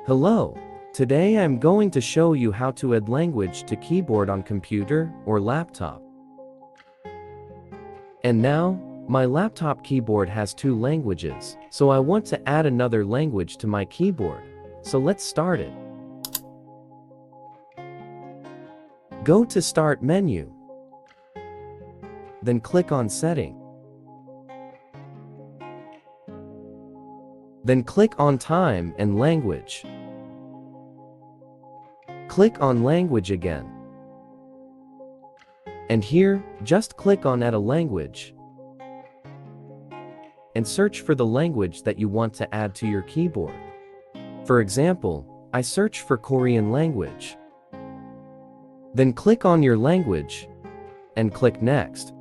Hello. Today I'm going to show you how to add language to keyboard on computer or laptop. And now, my laptop keyboard has two languages, so I want to add another language to my keyboard. So let's start it. Go to Start menu. Then click on Setting. Then click on Time and Language. Click on Language again. And here, just click on Add a language. And search for the language that you want to add to your keyboard. For example, I search for Korean language. Then click on your language and click Next.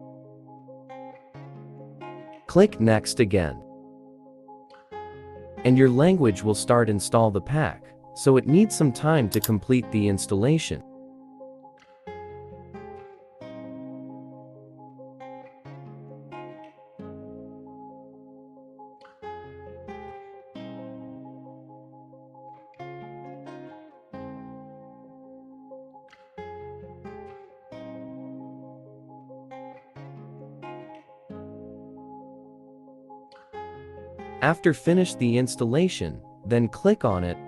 Click Next again. And your language will start install the pack, so it needs some time to complete the installation. After finish the installation, then click on it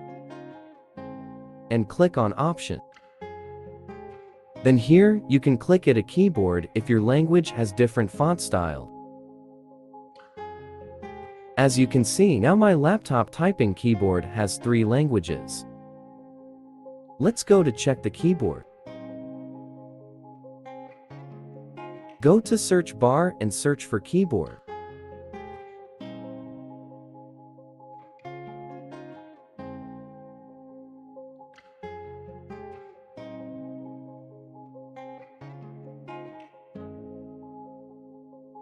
and click on Option. Then here, you can click at a keyboard if your language has different font style. As you can see, now my laptop typing keyboard has 3 languages. Let's go to check the keyboard. Go to search bar and search for keyboard.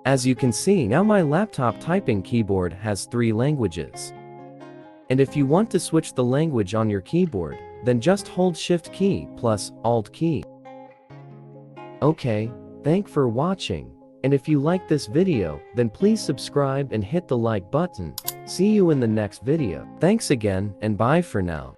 As you can see, now my laptop typing keyboard has 3 languages. And if you want to switch the language on your keyboard, then just hold Shift key plus Alt key. Okay, thanks for watching. And if you like this video, then please subscribe and hit the like button. See you in the next video. Thanks again, and bye for now.